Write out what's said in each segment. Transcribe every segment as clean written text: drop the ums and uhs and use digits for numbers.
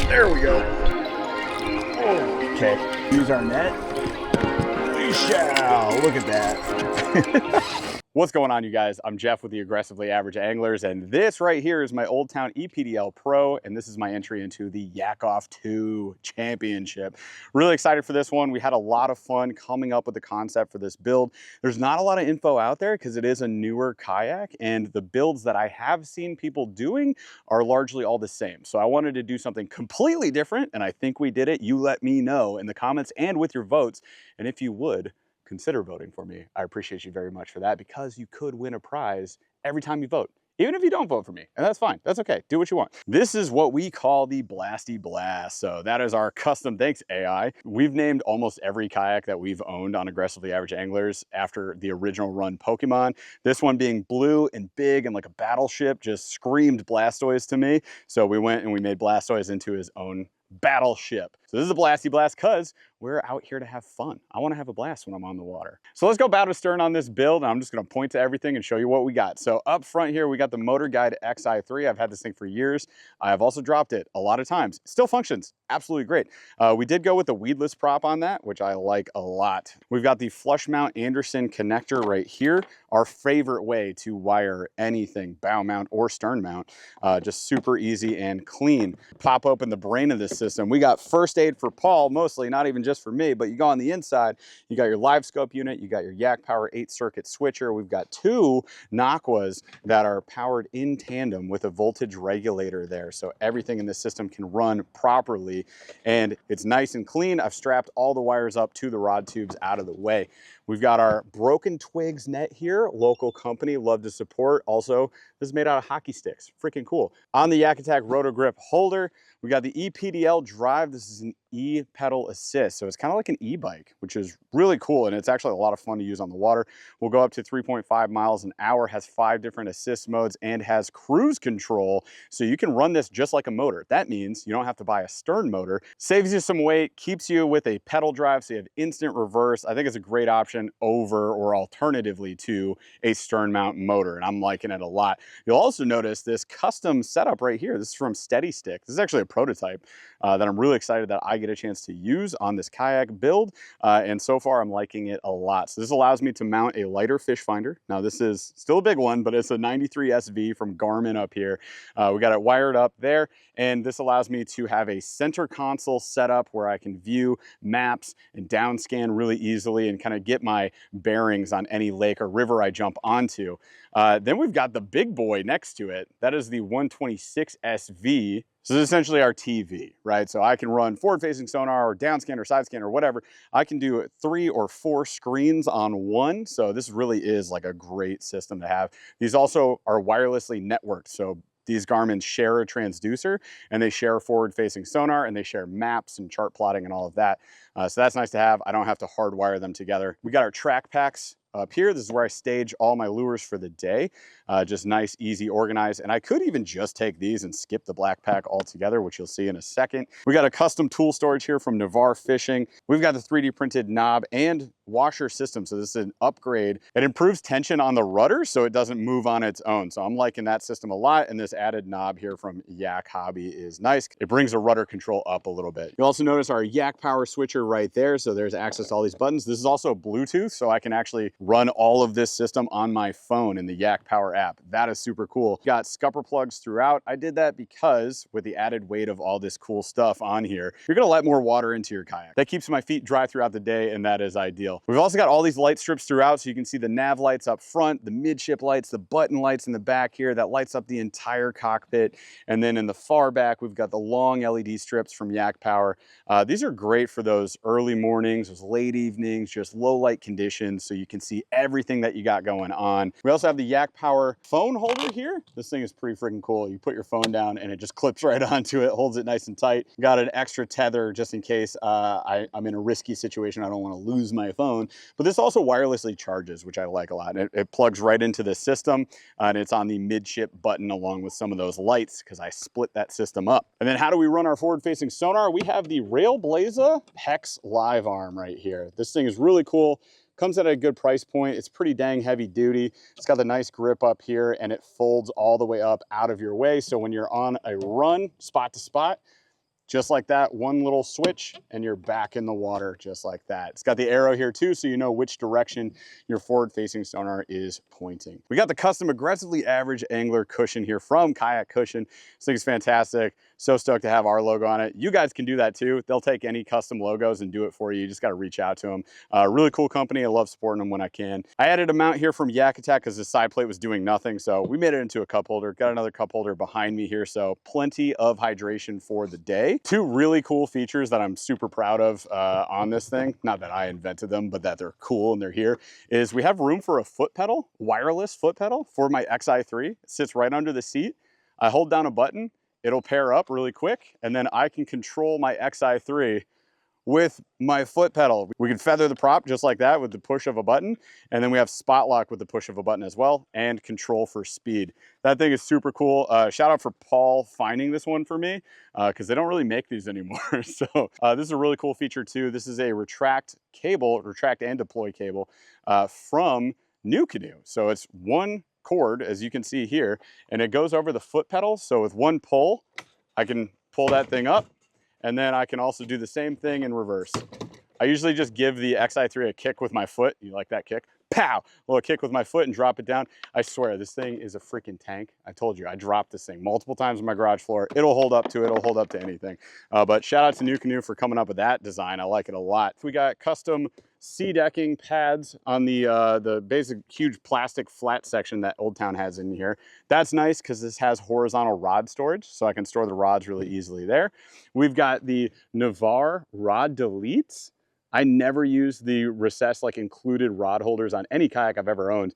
There we go. Okay, use our net. We shall. Look at that. What's going on, you guys? I'm Jeff with the Aggressively Average Anglers, and this right here is my Old Town ePDL Pro, and this is my entry into the YakOff 2 Championship. Really excited for this one. We had a lot of fun coming up with the concept for this build. There's not a lot of info out there because it is a newer kayak, and the builds that I have seen people doing are largely all the same. So I wanted to do something completely different, and I think we did it. You let me know in the comments and with your votes, and if you would, consider voting for me. I appreciate you very much for that, because you could win a prize every time you vote, even if you don't vote for me, and that's fine. That's okay. Do what you want. This is what we call the Blasty Blast. So that is our custom, thanks AI. We've named almost every kayak that we've owned on Aggressively Average Anglers after the original run Pokemon. This one being blue and big and like a battleship just screamed Blastoise to me. So we went and we made Blastoise into his own battleship. So this is a Blasty Blast because we're out here to have fun. I want to have a blast when I'm on the water. So let's go bow to stern on this build, and I'm just going to point to everything and show you what we got. So up front here, we got the Motor Guide XI3. I've had this thing for years. I have also dropped it a lot of times. It still functions absolutely great. We did go with the weedless prop on that, which I like a lot. We've got the flush mount Anderson connector right here. Our favorite way to wire anything, bow mount or stern mount. Just super easy and clean. Pop open the brain of this system. We got first aid for Paul, mostly, not even just for me, but you go on the inside, you got your live scope unit, you got your Yak Power 8-circuit switcher. We've got two Nakwas that are powered in tandem with a voltage regulator there. So everything in this system can run properly, and it's nice and clean. I've strapped all the wires up to the rod tubes out of the way. We've got our Broken Twigs net here, local company, love to support. Also, this is made out of hockey sticks, freaking cool. On the Yak Attack Roto Grip holder, we got the ePDL drive. This is an e-pedal assist. So it's kind of like an e-bike, which is really cool. And it's actually a lot of fun to use on the water. We'll go up to 3.5 miles an hour, has 5 different assist modes, and has cruise control. So you can run this just like a motor. That means you don't have to buy a stern motor. Saves you some weight, keeps you with a pedal drive, so you have instant reverse. I think it's a great option over or alternatively to a stern mount motor, and I'm liking it a lot. You'll also notice this custom setup right here. This is from Steady Stick. This is actually a prototype that I'm really excited that I get a chance to use on this kayak build, and so far I'm liking it a lot. So this allows me to mount a lighter fish finder. Now this is still a big one, but it's a 93 SV from Garmin up here. We got it wired up there, and this allows me to have a center console set up where I can view maps and down scan really easily and kind of get my bearings on any lake or river I jump onto. Then we've got the big boy next to it. That is the 126 SV. So this is essentially our TV, right? So I can run forward-facing sonar or down scan or side scan or whatever. I can do 3 or 4 screens on one. So this really is like a great system to have. These also are wirelessly networked. So these Garmin share a transducer, and they share forward-facing sonar, and they share maps and chart plotting and all of that. So that's nice to have. I don't have to hardwire them together. We got our track packs up here. This is where I stage all my lures for the day. Just nice, easy, organized. And I could even just take these and skip the black pack altogether, which you'll see in a second. We got a custom tool storage here from Navarre Fishing. We've got the 3D printed knob and washer system. So this is an upgrade. It improves tension on the rudder so it doesn't move on its own. So I'm liking that system a lot. And this added knob here from Yak Hobby is nice. It brings the rudder control up a little bit. You'll also notice our Yak Power switcher right there. So there's access to all these buttons. This is also Bluetooth, so I can actually run all of this system on my phone in the Yak Power app. That is super cool. Got scupper plugs throughout. I did that because with the added weight of all this cool stuff on here, you're gonna let more water into your kayak. That keeps my feet dry throughout the day, and that is ideal. We've also got all these light strips throughout, so you can see the nav lights up front, the midship lights, the button lights in the back here. That lights up the entire cockpit. And then in the far back, we've got the long LED strips from Yak Power. These are great for those early mornings, those late evenings, just low light conditions, so you can see everything that you got going on. We also have the Yak Power phone holder here. This thing is pretty freaking cool. You put your phone down and it just clips right onto it, holds it nice and tight. Got an extra tether just in case I'm in a risky situation. I don't want to lose my phone. But this also wirelessly charges, which I like a lot. It plugs right into the system, and it's on the midship button along with some of those lights because I split that system up. And then how do we run our forward-facing sonar? We have the Railblaza Hex Live Arm right here. This thing is really cool. Comes at a good price point. It's pretty dang heavy duty. It's got the nice grip up here, and it folds all the way up out of your way. So when you're on a run spot to spot, Just like that, one little switch and you're back in the water just like that. It's got the arrow here too, so you know which direction your forward-facing sonar is pointing. We got the custom aggressively average angler cushion here from Kayak Cushion. This thing's fantastic. So stoked to have our logo on it. You guys can do that too. They'll take any custom logos and do it for you. You just got to reach out to them. Really cool company. I love supporting them when I can. I added a mount here from YakAttack because the side plate was doing nothing, so we made it into a cup holder. Got another cup holder behind me here, so plenty of hydration for the day. Two really cool features that I'm super proud of on this thing, not that I invented them, but that they're cool and they're here, is we have room for a foot pedal, wireless foot pedal for my XI3. It sits right under the seat. I hold down a button, it'll pair up really quick, and then I can control my XI3 with my foot pedal. We can feather the prop just like that with the push of a button, and then we have spot lock with the push of a button as well, and control for speed. That thing is super cool. Shout out for Paul finding this one for me, because they don't really make these anymore. So this is a really cool feature too. This is a retract cable, retract and deploy cable from NuCanoe. So it's one cord, as you can see here, and it goes over the foot pedal. So with one pull, I can pull that thing up, and then I can also do the same thing in reverse. I usually just give the XI3 a kick with my foot. You like that kick? Pow! A little kick with my foot and drop it down. I swear, this thing is a freaking tank. I told you, I dropped this thing multiple times on my garage floor. It'll hold up to it. It'll hold up to anything. But shout out to NuCanoe for coming up with that design. I like it a lot. We got custom sea decking pads on the basic huge plastic flat section that Old Town has in here. That's nice because this has horizontal rod storage, so I can store the rods really easily there. We've got the Navarre rod deletes. I never use the recessed, like included rod holders on any kayak I've ever owned.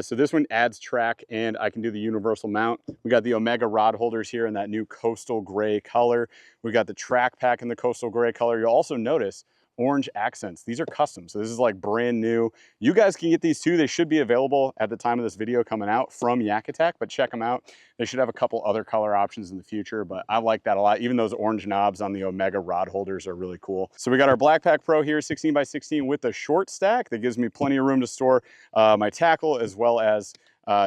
So this one adds track and I can do the universal mount. We got the Omega rod holders here in that new coastal gray color. We got the track pack in the coastal gray color. You'll also notice orange accents. These are custom, so this is like brand new. You guys can get these too. They should be available at the time of this video coming out from YakAttack, but check them out. They should have a couple other color options in the future, but I like that a lot. Even those orange knobs on the Omega rod holders are really cool. So we got our Black Pack Pro here, 16 by 16 with the short stack that gives me plenty of room to store my tackle, as well as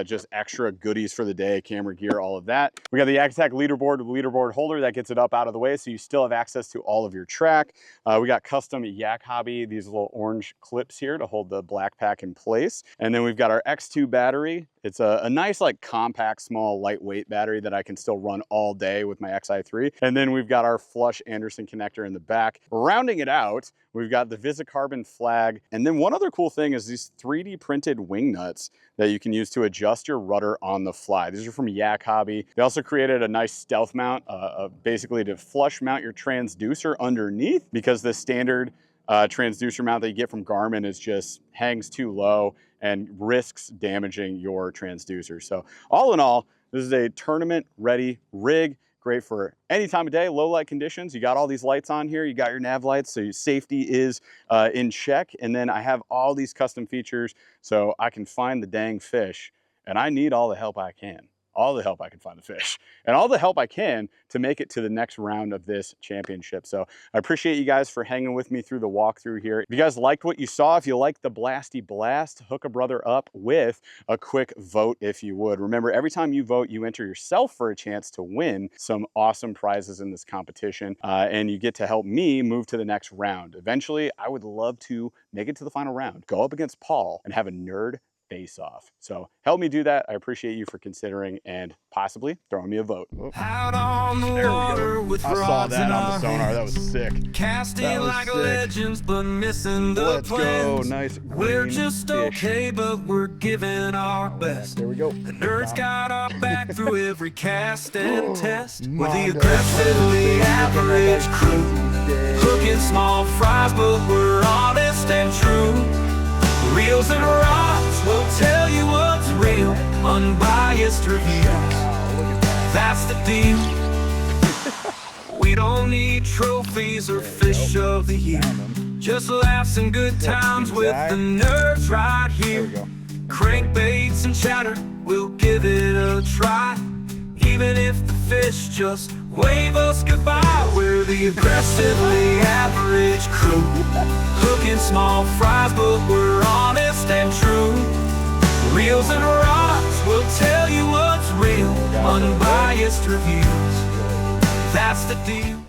just extra goodies for the day, camera gear, all of that. We got the YakAttack leaderboard with leaderboard holder that gets it up out of the way, so you still have access to all of your track. We got custom Yak Hobby, these little orange clips here to hold the Black Pack in place. And then we've got our X2 battery. It's a nice, like compact, small, lightweight battery that I can still run all day with my XI3. And then we've got our flush Anderson connector in the back. Rounding it out, we've got the Visicarbon flag. And then one other cool thing is these 3D printed wing nuts that you can use to adjust your rudder on the fly. These are from Yak Hobby. They also created a nice stealth mount, basically to flush mount your transducer underneath, because the standard transducer mount that you get from Garmin is just hangs too low and risks damaging your transducer. So all in all, this is a tournament ready rig. Great for any time of day, low light conditions. You got all these lights on here. You got your nav lights, so your safety is in check. And then I have all these custom features so I can find the dang fish. And I need all the help I can. All the help I can find the fish, and all the help I can to make it to the next round of this championship. So I appreciate you guys for hanging with me through the walkthrough here. If you guys liked what you saw, if you like the blasty blast, hook a brother up with a quick vote if you would. Remember, every time you vote, you enter yourself for a chance to win some awesome prizes in this competition, and you get to help me move to the next round. Eventually, I would love to make it to the final round, go up against Paul, and have a nerd face off. So help me do that. I appreciate you for considering and possibly throwing me a vote. Out on the water with I saw that on the sonar. That was sick. Casting like legends, but missing the Let's go. plans. Nice. We're just okay, but we're giving our best. There we go. The nerds got our back through every cast and test. We're the aggressively average crew, cooking small fries, but we're honest and true. Reels and rods will tell you what's real, unbiased reviews. That's the deal. We don't need trophies or fish of the year, just laughs and good times with the nerds right here. Crankbaits and chatter, we'll give it a try, even if the fish just wave us goodbye. We're the aggressively average crew, cooking small fries, but we're honest and true. Reels and rods will tell you what's real, unbiased reviews. That's the deal.